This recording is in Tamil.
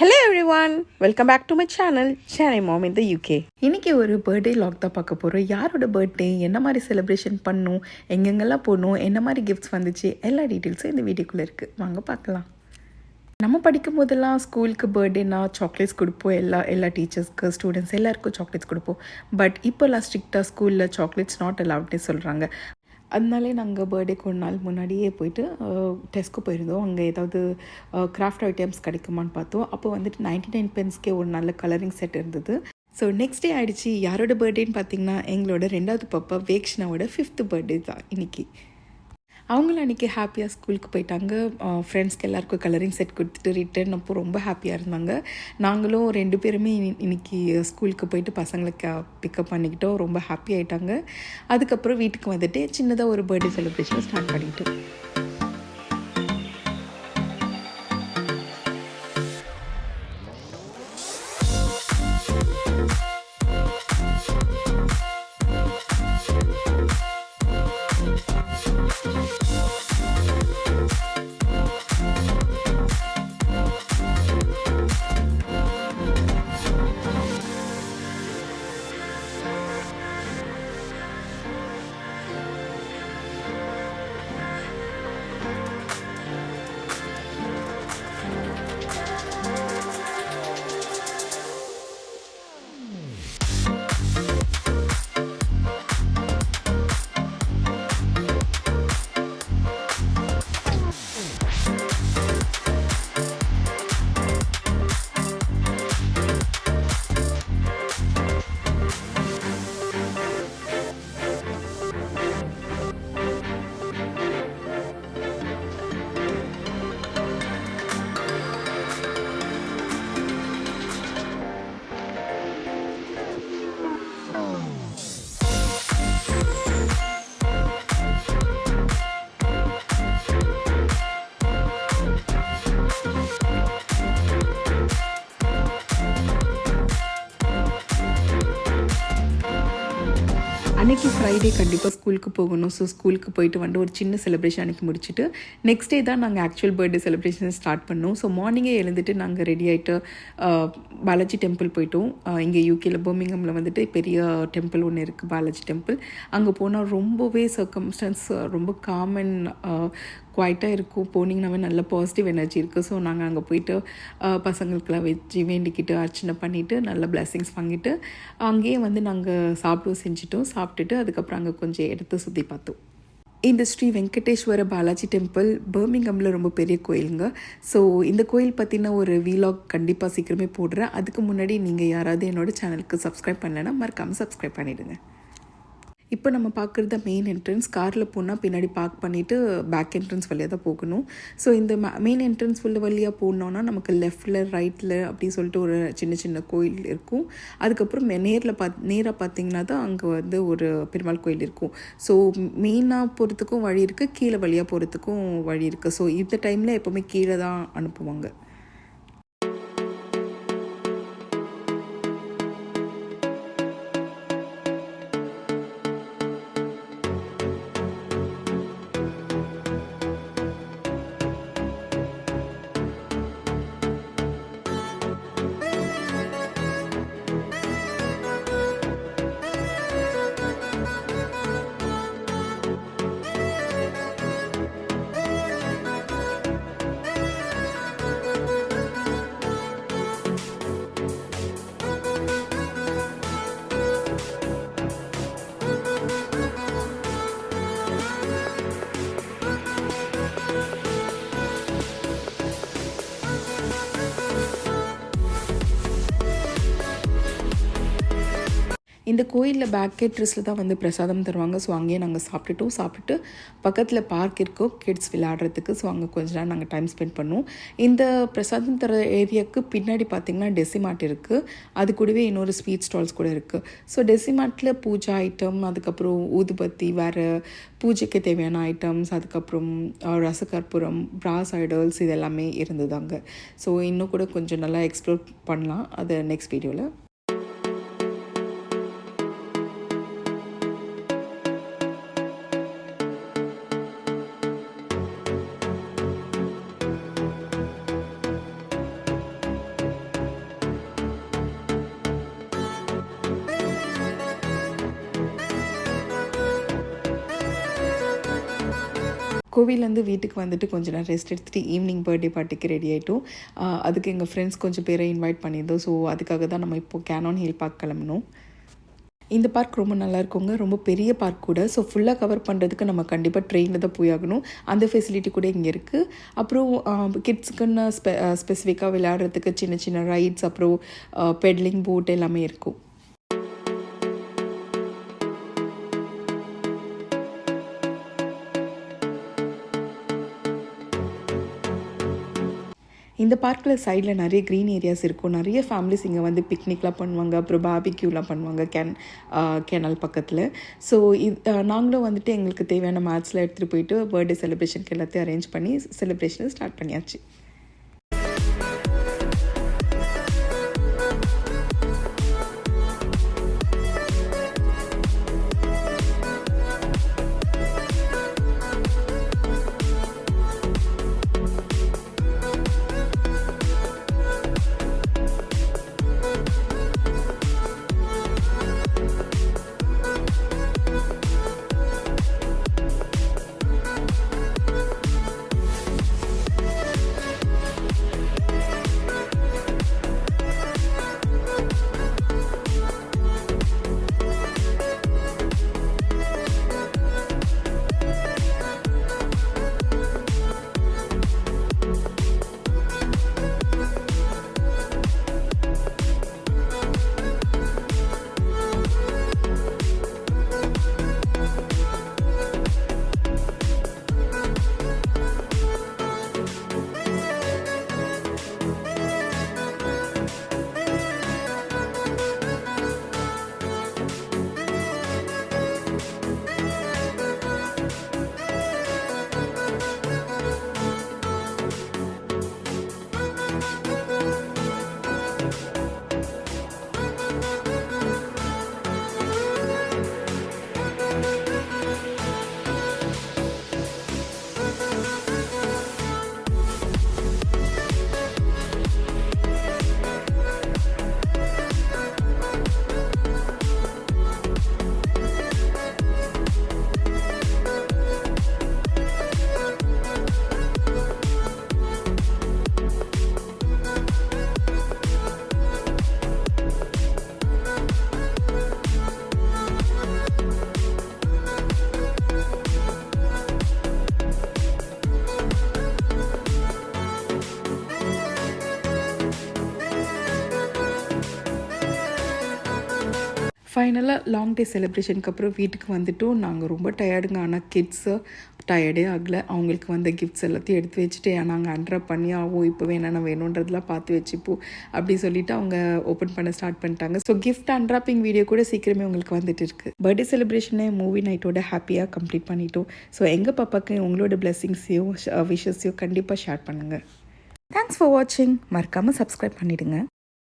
Hello everyone, welcome back to my channel, Chennai Mom in the UK. இன்னைக்கு ஒரு பர்த்டே லாக் தான் பார்க்க போகிறோம். யாரோட பர்த்டே, என்ன மாதிரி செலிப்ரேஷன் பண்ணணும், எங்கெங்கெல்லாம் போகணும், என்ன மாதிரி கிஃப்ட்ஸ் வந்துச்சு, எல்லா டீட்டெயில்ஸும் இந்த வீடியோக்குள்ளே இருக்குது. வாங்க பார்க்கலாம். நம்ம படிக்கும் போதெல்லாம் ஸ்கூலுக்கு பர்த்டேனா சாக்லேட்ஸ் கொடுப்போம். எல்லா டீச்சர்ஸ்க்கு, ஸ்டூடெண்ட்ஸ் எல்லாருக்கும் சாக்லேட்ஸ் கொடுப்போம். பட் இப்போல்லாம் ஸ்ட்ரிக்டாக ஸ்கூலில் சாக்லேட்ஸ் நாட் அலவுட்னே சொல்கிறாங்க. அதனாலே நாங்கள் பர்த்டேக்கு ஒரு நாள் முன்னாடியே போயிட்டு டெஸ்க்கு போயிருந்தோம். அங்கே ஏதாவது கிராஃப்ட் ஐட்டம்ஸ் கிடைக்குமான்னு பார்த்தோம். அப்போ வந்துட்டு 99 பென்ஸ்க்கே ஒரு நல்ல கலரிங் செட் இருந்தது. ஸோ நெக்ஸ்ட் டே ஆகிடுச்சு. யாரோட பர்த்டேன்னு பார்த்தீங்கன்னா எங்களோட 2வது பாப்பா வேக்ஷனாவோட 5th பர்த்டே தான் இன்றைக்கி. அவங்களும் அன்றைக்கி ஹாப்பியாக ஸ்கூலுக்கு போயிட்டாங்க. ஃப்ரெண்ட்ஸ்க்கு எல்லாருக்கும் கலரிங் செட் கொடுத்துட்டு ரிட்டர்ன் அப்போ ரொம்ப ஹாப்பியாக இருந்தாங்க. நாங்களும் 2 பேருமே இன்றைக்கி ஸ்கூலுக்கு போயிட்டு பசங்களை பிக்கப் பண்ணிக்கிட்டோம். ரொம்ப ஹாப்பி ஆகிட்டாங்க. அதுக்கப்புறம் வீட்டுக்கு வந்துட்டு சின்னதாக ஒரு பர்த்டே செலிப்ரேஷன் ஸ்டார்ட் பண்ணிவிட்டு அன்றைக்கி ஃப்ரைடே கண்டிப்பாக ஸ்கூலுக்கு போகணும். ஸோ ஸ்கூலுக்கு போயிட்டு வந்துட்டு ஒரு சின்ன செலிப்ரேஷன் அன்றைக்கி முடிச்சுட்டு நெக்ஸ்ட் டே தான் நாங்கள் ஆக்சுவல் பர்த்டே செலிப்ரேஷன் ஸ்டார்ட் பண்ணோம். ஸோ மார்னிங்கே எழுந்துட்டு நாங்கள் ரெடி ஆகிட்டு பாலாஜி டெம்பிள் போயிட்டோம். இங்கே யூகேயில் பர்மிங்ஹாமில் வந்துட்டு பெரிய டெம்பிள் ஒன்று இருக்குது, பாலாஜி டெம்பிள். அங்கே போனால் ரொம்பவே சர்க்கம்ஸ்டன்ஸ் ரொம்ப காமன் குவாய்ட்டாக இருக்கும். போனீங்கன்னாவே நல்ல பாசிட்டிவ் எனர்ஜி இருக்குது. ஸோ நாங்கள் அங்கே போயிட்டு பசங்களுக்கெல்லாம் வச்சு வேண்டிக்கிட்டு அர்ச்சனை பண்ணிவிட்டு நல்ல பிளெஸிங்ஸ் வாங்கிட்டு அங்கேயே வந்து நாங்கள் சாப்பிடுவோம் செஞ்சுட்டோம். சாப்பிட்டுட்டு அதுக்கப்புறம் அங்கே கொஞ்சம் எடுத்து சுற்றி பார்த்தோம். இந்த ஸ்ரீ வெங்கடேஸ்வர பாலாஜி டெம்பிள் பர்மிங்ஹாமில் ரொம்ப பெரிய கோயிலுங்க. ஸோ இந்த கோயில் பற்றின ஒரு வீலாக் கண்டிப்பாக சீக்கிரமே போடுறேன். அதுக்கு முன்னாடி நீங்கள் யாராவது என்னோடய சேனலுக்கு சப்ஸ்கிரைப் பண்ணலைன்னா மறக்காமல் சப்ஸ்கிரைப் பண்ணிவிடுங்க. இப்போ நம்ம பார்க்குறது மெயின் என்ட்ரன்ஸ். காரில் போனால் பின்னாடி பார்க் பண்ணிவிட்டு பேக் என்ட்ரன்ஸ் வழியாக தான் போகணும். ஸோ இந்த மெயின் என்ட்ரன்ஸ் வழியாக போனோன்னா நமக்கு லெஃப்டில் ரைட்டில் அப்படின்னு சொல்லிட்டு ஒரு சின்ன சின்ன கோயில் இருக்கும். அதுக்கப்புறம் நேராக பார்த்தீங்கன்னா தான் அங்கே வந்து ஒரு பெருமாள் கோயில் இருக்கும். ஸோ மெயினாக போகிறதுக்கும் வழி இருக்குது, கீழே வழியாக போகிறதுக்கும் வழி இருக்குது. ஸோ இந்த டைமில் எப்போவுமே கீழே தான் அனுப்புவாங்க. இந்த கோயிலில் பேக் கேட்ரஸில் தான் வந்து பிரசாதம் தருவாங்க. ஸோ அங்கேயே நாங்கள் சாப்பிட்டுட்டு பக்கத்தில் பார்க் இருக்கும் கிட்ஸ் விளையாடுறதுக்கு. ஸோ அங்கே கொஞ்ச நேரம் நாங்கள் டைம் ஸ்பெண்ட் பண்ணுவோம். இந்த பிரசாதம் தர ஏரியாவுக்கு பின்னாடி பார்த்திங்கன்னா டெசிமார்ட் இருக்குது. அது கூடவே இன்னொரு ஸ்வீட் ஸ்டால்ஸ் கூட இருக்குது. ஸோ டெசிமார்ட்டில் பூஜா ஐட்டம், அதுக்கப்புறம் ஊதுபத்தி, வேறு பூஜைக்கு தேவையான ஐட்டம்ஸ், அதுக்கப்புறம் ரசகற்பூரம், பிராஸ் ஐடல்ஸ் இது எல்லாமே இருந்ததாங்க. ஸோ இன்னும் கூட கொஞ்சம் நல்லா எக்ஸ்ப்ளோர் பண்ணலாம். அது நெக்ஸ்ட் வீடியோவில். கோவிலேருந்து வீட்டுக்கு வந்துட்டு கொஞ்சம் நேரம் ரெஸ்ட் எடுத்துகிட்டு ஈவினிங் பர்த்டே பார்ட்டிக்கு ரெடி ஆகிட்டோம். அதுக்கு எங்கள் ஃப்ரெண்ட்ஸ் கொஞ்சம் பேரை இன்வைட் பண்ணியிருந்தோம். ஸோ அதுக்காக தான் நம்ம இப்போது கேனான் ஹில் பார்க் கிளம்பணும். இந்த பார்க் ரொம்ப நல்லா இருக்குங்க, ரொம்ப பெரிய பார்க் கூட. ஸோ ஃபுல்லாக கவர் பண்ணுறதுக்கு நம்ம கண்டிப்பாக ட்ரெயினில் தான் போய் ஆகணும். அந்த ஃபெசிலிட்டி கூட இங்கே இருக்குது. அப்புறம் கிட்ஸுக்குன்னு ஸ்பெசிஃபிக்காக விளையாடுறதுக்கு சின்ன சின்ன ரைட்ஸ், அப்புறம் பெட்லிங் போட் எல்லாமே இருக்கும். இந்த பார்க்கில் சைடில் நிறைய க்ரீன் ஏரியாஸ் இருக்கும். நிறைய ஃபேமிலிஸ் இங்கே வந்து பிக்னிக்லாம் பண்ணுவாங்க, அப்புறம் பார்பிக்யூலாம் பண்ணுவாங்க கேனல் பக்கத்தில். ஸோ நாங்களும் வந்துட்டு எங்களுக்கு தேவையான மேட்ச்லாம் எடுத்துகிட்டு போயிட்டு பர்த்டே செலிப்ரேஷனுக்கு எல்லாத்தையும் அரேஞ்ச் பண்ணி செலிப்ரேஷனை ஸ்டார்ட் பண்ணியாச்சு. ஃபைனலாக லாங் டே செலிப்ரேஷனுக்கு அப்புறம் வீட்டுக்கு வந்துவிட்டோம். நாங்கள் ரொம்ப டயர்டுங்க. ஆனால் கிட்ஸு டயர்டே ஆகலை. அவங்களுக்கு வந்த கிஃப்ட்ஸ் எல்லாத்தையும் எடுத்து வச்சுட்டு நாங்கள் அன்ராப் பண்ணி இப்போவே என்னென்ன வேணுன்றதெல்லாம் பார்த்து வச்சுப்போம் அப்படி சொல்லிவிட்டு அவங்க ஓப்பன் பண்ண ஸ்டார்ட் பண்ணிட்டாங்க. ஸோ கிஃப்ட் அன்ராப்பிங் வீடியோ கூட சீக்கிரமே உங்களுக்கு வந்துட்டு இருக்குது. பர்த்டே செலிப்ரேஷனே மூவி நைட்டோட ஹாப்பியாக கம்ப்ளீட் பண்ணிட்டோம். ஸோ எங்கள் பாப்பாவுக்கு உங்களோட பிளெஸிங்ஸையும் விஷஸையும் கண்டிப்பாக ஷேர் பண்ணுங்கள். தேங்க்ஸ் ஃபார் வாட்சிங். மறக்காமல் சப்ஸ்கிரைப் பண்ணிவிடுங்க.